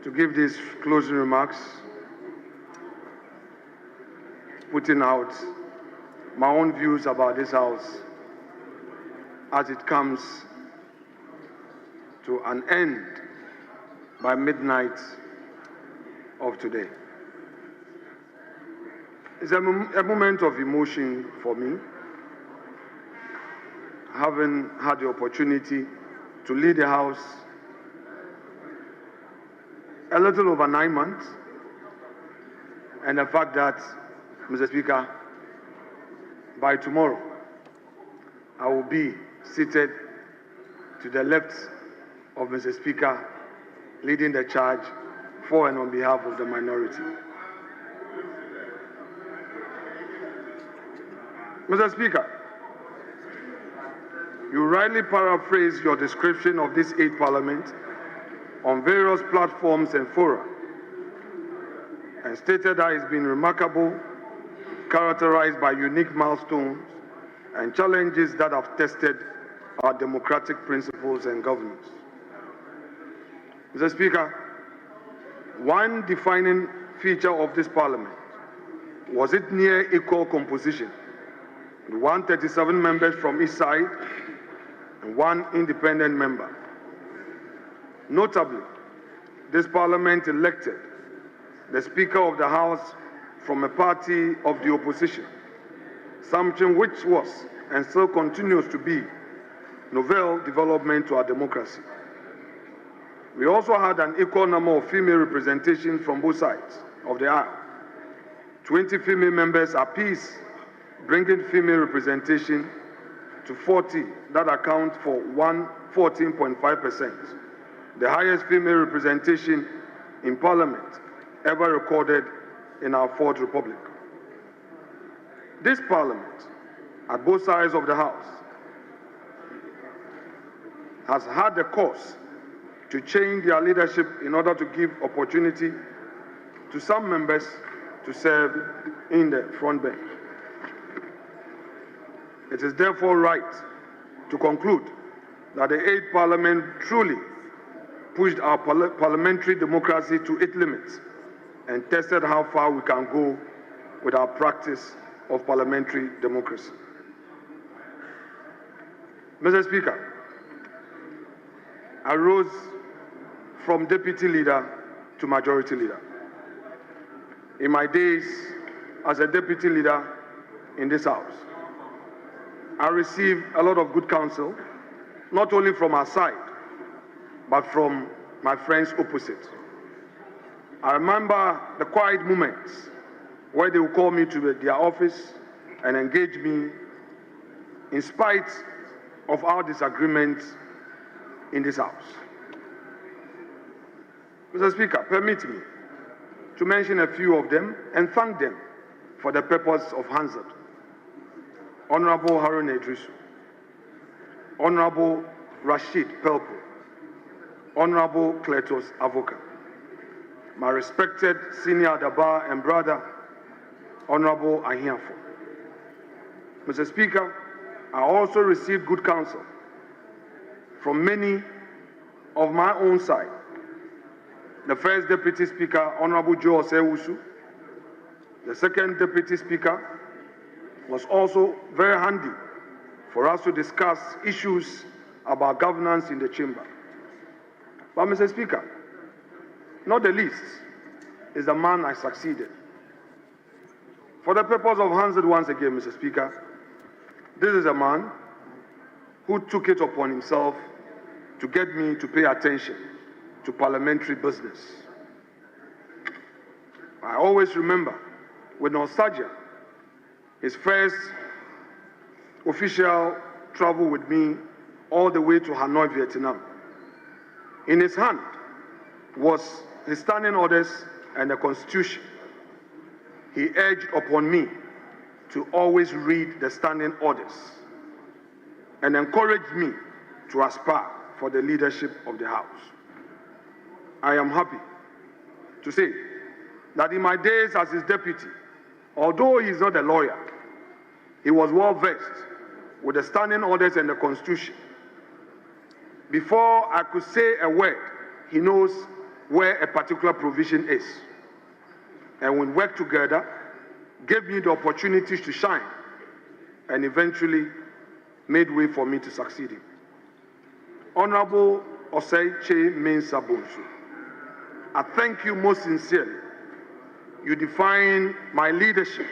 to give these closing remarks, putting out my own views about this House as it comes to an end by midnight of today. It's a moment of emotion for me, having had the opportunity to lead the House a little over 9 months, and the fact that, Mr. Speaker, by tomorrow, I will be seated to the left of Mr. Speaker, leading the charge for and on behalf of the minority. Mr. Speaker, you rightly paraphrased your description of this 8th Parliament on various platforms and fora, and stated that it's been remarkable, characterized by unique milestones and challenges that have tested our democratic principles and governance. Mr. Speaker, one defining feature of this Parliament was its near equal composition, with 137 members from each side and 1 independent member. Notably, this Parliament elected the Speaker of the House from a party of the opposition, something which was and still continues to be novel development to our democracy. We also had an equal number of female representation from both sides of the aisle, 20 female members apiece, bringing female representation to 40, that account for 14.5%, the highest female representation in Parliament ever recorded in our 4th Republic. This Parliament, at both sides of the House, has had the course to change their leadership in order to give opportunity to some members to serve in the front bench. It is therefore right to conclude that the 8th Parliament truly pushed our parliamentary democracy to its limits and tested how far we can go with our practice of parliamentary democracy. Mr. Speaker, I rose from deputy leader to majority leader. In my days as a deputy leader in this House, I received a lot of good counsel, not only from our side, but from my friends opposite. I remember the quiet moments where they would call me to their office and engage me in spite of our disagreements in this House. Mr. Speaker, permit me to mention a few of them and thank them for the purpose of Hansard. Honorable Harun Idrisu, Honorable Rashid Pelpo, Honorable Kletos Avoka, my respected senior Adaba and brother, Honorable Ahiafo. Mr. Speaker, I also received good counsel from many of my own side. The first Deputy Speaker, Honorable Joe Osewusu, the second Deputy Speaker, was also very handy for us to discuss issues about governance in the chamber. But Mr. Speaker, not the least is the man I succeeded. For the purpose of Hansard once again, Mr. Speaker, this is a man who took it upon himself to get me to pay attention to parliamentary business. I always remember with nostalgia his first official travel with me all the way to Hanoi, Vietnam. In his hand was his standing orders and the Constitution. He urged upon me to always read the standing orders and encouraged me to aspire for the leadership of the House. I am happy to say that in my days as his deputy, although he is not a lawyer, he was well versed with the standing orders and the Constitution. Before I could say a word, he knows where a particular provision is. And we worked together, gave me the opportunities to shine, and eventually made way for me to succeed in. Honorable Osei Che Mensah Bonsu, I thank you most sincerely. You defined my leadership.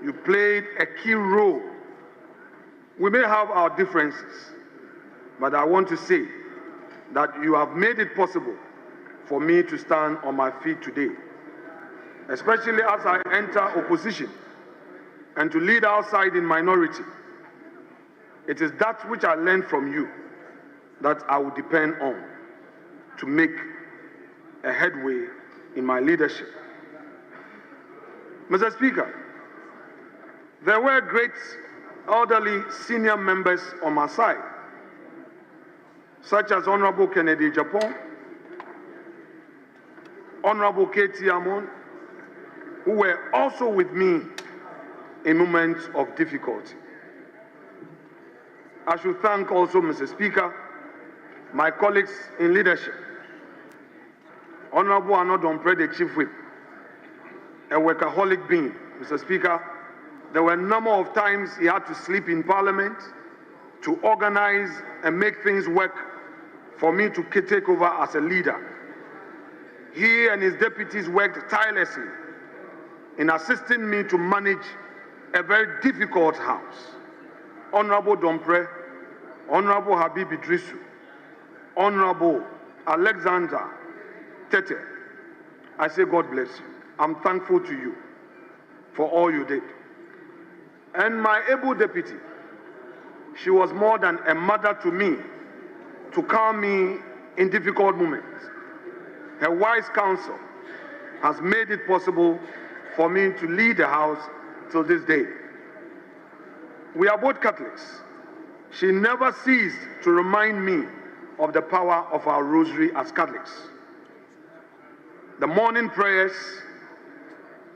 You played a key role. We may have our differences, but I want to say that you have made it possible for me to stand on my feet today, especially as I enter opposition and to lead outside in minority. It is that which I learned from you that I will depend on to make a headway in my leadership. Mr. Speaker, there were great elderly senior members on my side, such as Honorable Kennedy Japon, Honorable K.T. Amon, who were also with me in moments of difficulty. I should thank also, Mr. Speaker, my colleagues in leadership, Honorable Anodompre, the Chief Whip, a workaholic being. Mr. Speaker, there were a number of times he had to sleep in Parliament to organize and make things work for me to take over as a leader. He and his deputies worked tirelessly in assisting me to manage a very difficult house. Honorable Dompre, Honorable Habib Idrisu, Honorable Alexander Tete, I say God bless you. I'm thankful to you for all you did. And my able deputy, she was more than a mother to me, to calm me in difficult moments. Her wise counsel has made it possible for me to lead the house till this day. We are both Catholics. She never ceased to remind me of the power of our rosary as Catholics. The morning prayers,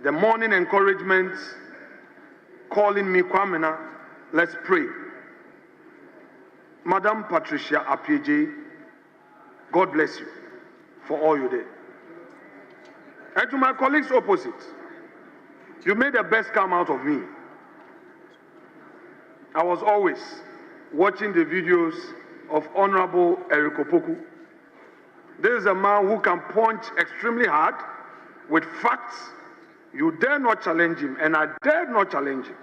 the morning encouragements, calling me, Kwamena, let's pray. Madam Patricia Apieje, God bless you for all you did. And to my colleagues opposite, you made the best come out of me. I was always watching the videos of Honorable Eric Opoku. This is a man who can punch extremely hard with facts. You dare not challenge him, and I dare not challenge him,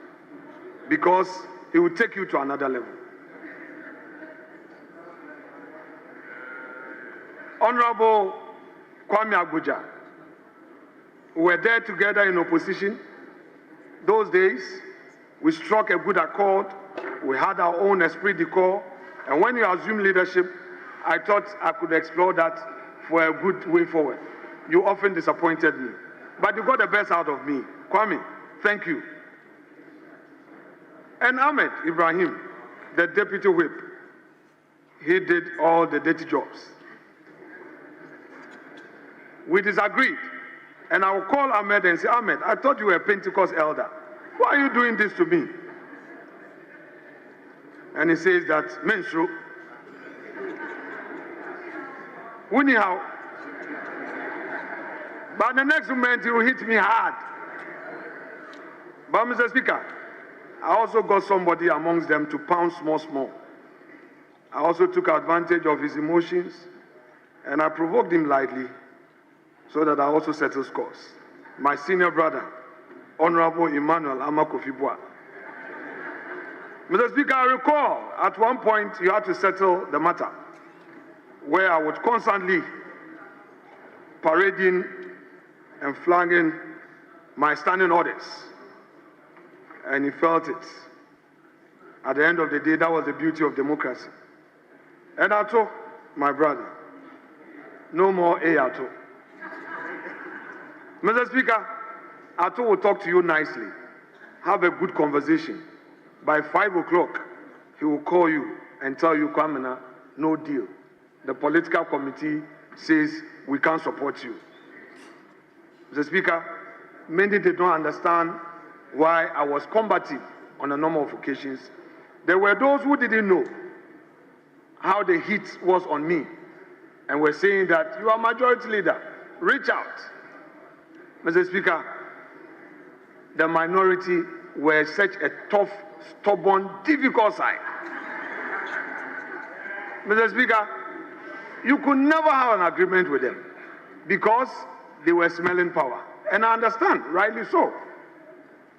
because he will take you to another level. Honorable Kwame Agbodza, we were there together in opposition. Those days, we struck a good accord. We had our own esprit de corps. And when you assumed leadership, I thought I could explore that for a good way forward. You often disappointed me, but you got the best out of me. Kwame, thank you. And Ahmed Ibrahim, the deputy whip, he did all the dirty jobs. We disagreed. And I will call Ahmed and say, Ahmed, I thought you were a Pentecost elder. Why are you doing this to me? And he says that, Menstru, anyhow. But the next moment, he will hit me hard. But Mr. Speaker, I also got somebody amongst them to pound small. I also took advantage of his emotions, and I provoked him lightly, so that I also settle scores. My senior brother, Honorable Emmanuel Amakofibua. Mr. Speaker, I recall at one point you had to settle the matter, where I would constantly parading and flagging my standing orders. And he felt it. At the end of the day, that was the beauty of democracy. And I told my brother, no more Ato. Mr. Speaker, Ato will talk to you nicely. Have a good conversation. By 5 o'clock, he will call you and tell you, Kwamena, no deal. The political committee says we can't support you. Mr. Speaker, many did not understand why I was combative on a number of occasions. There were those who didn't know how the heat was on me and we're saying that you are majority leader, reach out. Mr. Speaker, the minority were such a tough, stubborn, difficult side. Mr. Speaker, you could never have an agreement with them because they were smelling power. And I understand, rightly so.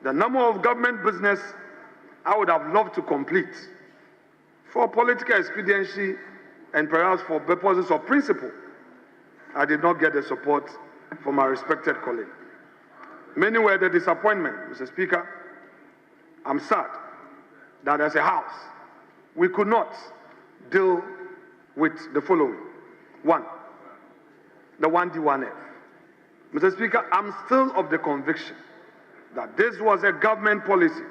The number of government business I would have loved to complete for political expediency and perhaps for purposes of principle, I did not get the support from my respected colleague. Many were the disappointment, Mr. Speaker. I'm sad that as a House, we could not deal with the following. One, the 1D1F. Mr. Speaker, I'm still of the conviction that this was a government policy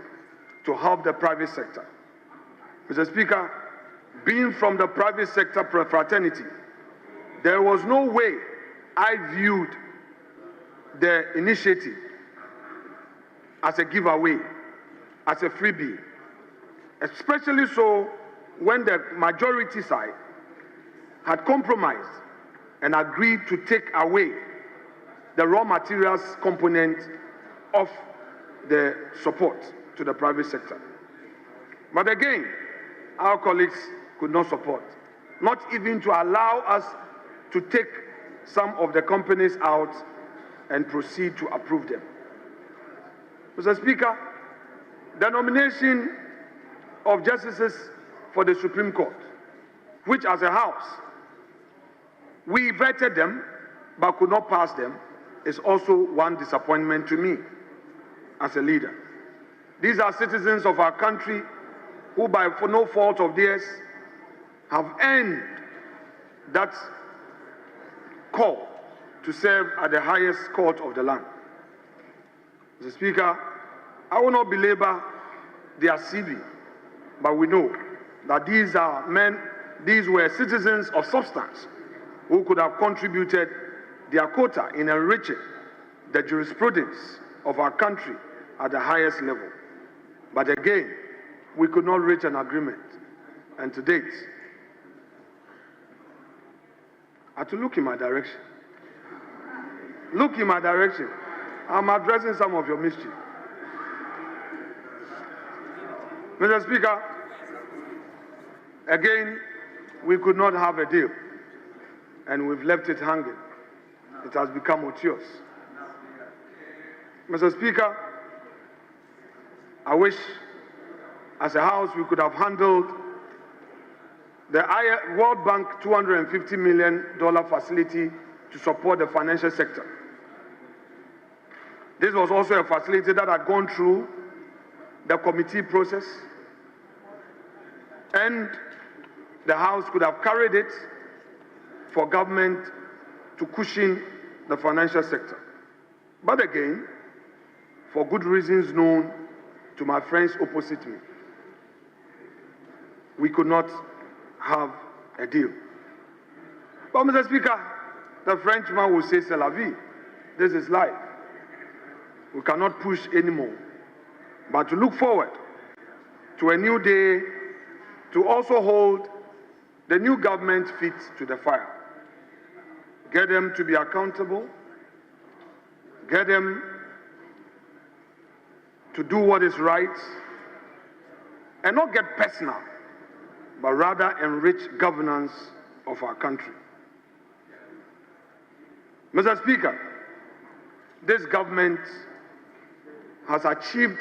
to help the private sector. Mr. Speaker, being from the private sector fraternity, there was no way I viewed the initiative as a giveaway, as a freebie, especially so when the majority side had compromised and agreed to take away the raw materials component of the support to the private sector. But again, our colleagues could not support, not even to allow us to take some of the companies out and proceed to approve them. Mr. Speaker, the nomination of justices for the Supreme Court, which as a House, we vetted them but could not pass them, is also one disappointment to me as a leader. These are citizens of our country who, for no fault of theirs, have earned that call to serve at the highest court of the land. Mr. Speaker, I will not belabor their CV, but we know that these were citizens of substance who could have contributed their quota in enriching the jurisprudence of our country at the highest level. But again, we could not reach an agreement. And to date, I had to look in my direction. Look in my direction. I'm addressing some of your mischief. Mr. Speaker, again, we could not have a deal, and we've left it hanging. It has become odious. Mr. Speaker, I wish, as a House, we could have handled the World Bank $250 million facility to support the financial sector. This was also a facility that had gone through the committee process, and the House could have carried it for government to cushion the financial sector. But again, for good reasons known to my friends opposite me, we could not have a deal. But Mr. Speaker, the Frenchman will say, c'est la vie. This is life. We cannot push anymore, but to look forward to a new day, to also hold the new government feet to the fire. Get them to be accountable, get them to do what is right, and not get personal, but rather enrich governance of our country. Mr. Speaker, this government has achieved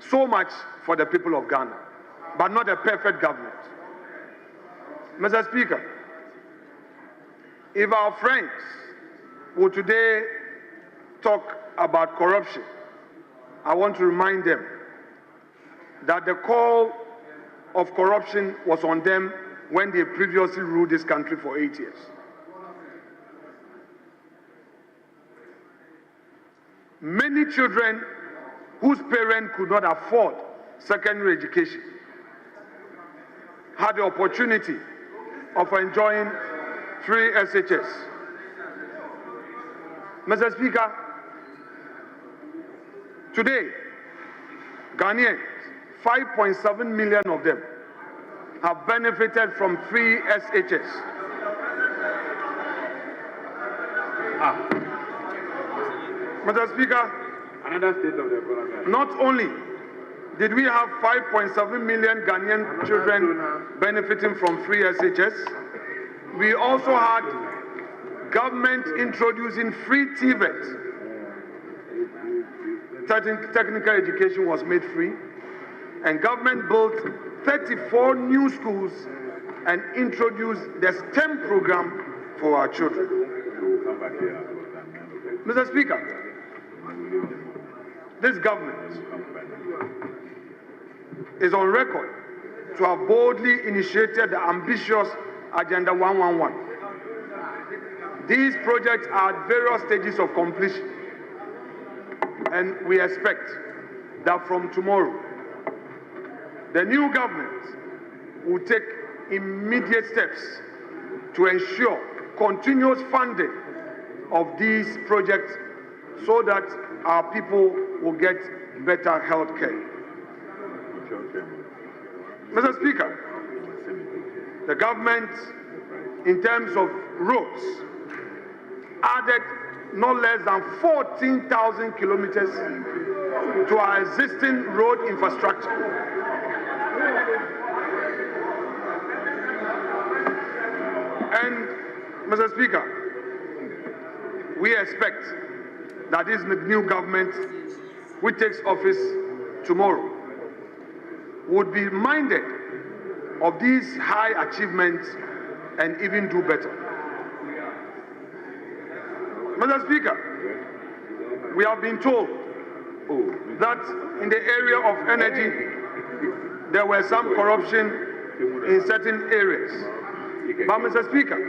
so much for the people of Ghana, but not a perfect government. Mr. Speaker, if our friends will today talk about corruption, I want to remind them that the call of corruption was on them when they previously ruled this country for 8 years. Many children whose parents could not afford secondary education had the opportunity of enjoying free SHS. Mr. Speaker, today, Ghanaians, 5.7 million of them, have benefited from free SHS. Mr. Speaker, Another state of the economy. not only did we have 5.7 million Ghanaian children benefiting from free SHS, we also had government introducing free TVET. Technical education was made free, and government built 34 new schools and introduced the STEM program for our children. Mr. Speaker, this government is on record to have boldly initiated the ambitious Agenda 111. These projects are at various stages of completion, and we expect that from tomorrow, the new government will take immediate steps to ensure continuous funding of these projects so that our people will get better health care. Mr. Speaker, the government, in terms of roads, added no less than 14,000 kilometers to our existing road infrastructure. And, Mr. Speaker, we expect that this new government, which takes office tomorrow, would be minded of these high achievements and even do better. Mr. Speaker, we have been told that in the area of energy, there were some corruption in certain areas. But, Mr. Speaker,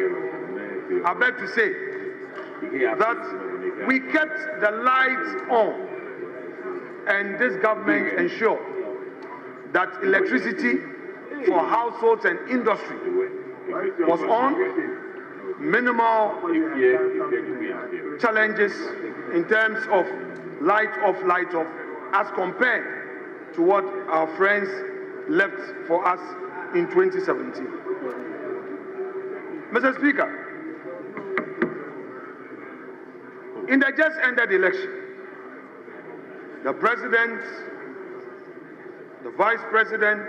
I beg to say that we kept the lights on, and this government ensured that electricity for households and industry was on, minimal challenges in terms of light off, as compared to what our friends left for us in 2017. Mr. Speaker, in the just ended election, the President, the Vice President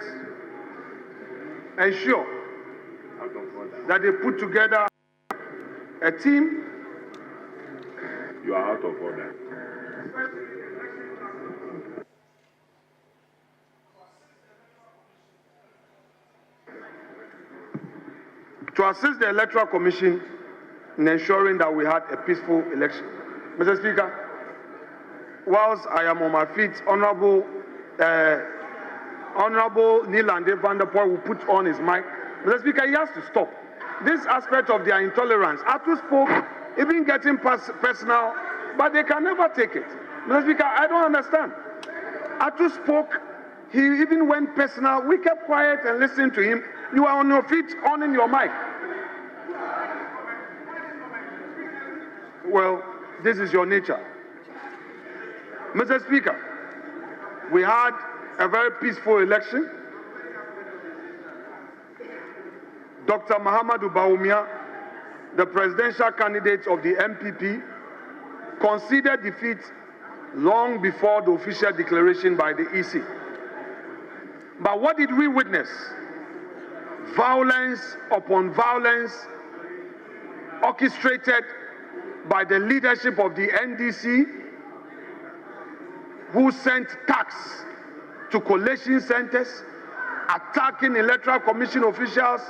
ensured that they put together a team. You are out of order. To assist the Electoral Commission in ensuring that we had a peaceful election. Mr. Speaker, whilst I am on my feet, Honorable Nilande van der Poel will put on his mic. Mr. Speaker, he has to stop. This aspect of their intolerance, Atu spoke, even getting personal, but they can never take it. Mr. Speaker, I don't understand. Atu spoke, he even went personal. We kept quiet and listened to him. You are on your feet, on in your mic. Well, this is your nature. Mr. Speaker, we had a very peaceful election. Dr. Mahamadou Bawumia, the presidential candidate of the MPP, conceded defeat long before the official declaration by the EC. But what did we witness? Violence upon violence orchestrated by the leadership of the NDC, who sent tax to collation centers, attacking Electoral Commission officials,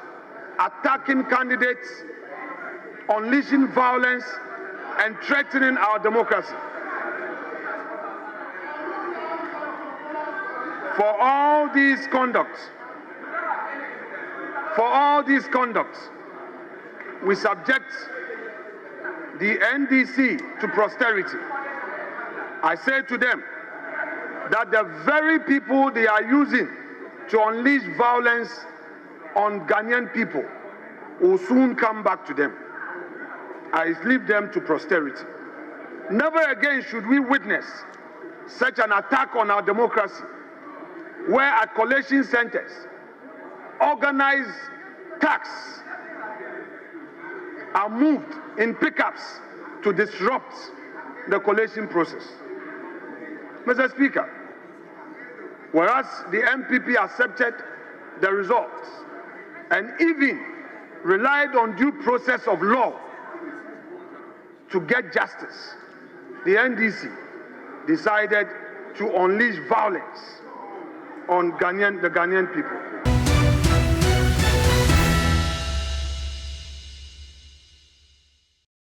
attacking candidates, unleashing violence, and threatening our democracy. For all these conducts, we subject the NDC to posterity. I say to them that the very people they are using to unleash violence on Ghanaian people will soon come back to them. I leave them to posterity. Never again should we witness such an attack on our democracy, where at collation centers, organized tax are moved in pickups to disrupt the collation process. Mr. Speaker, whereas the MPP accepted the results and even relied on due process of law to get justice, the NDC decided to unleash violence on the Ghanaian people.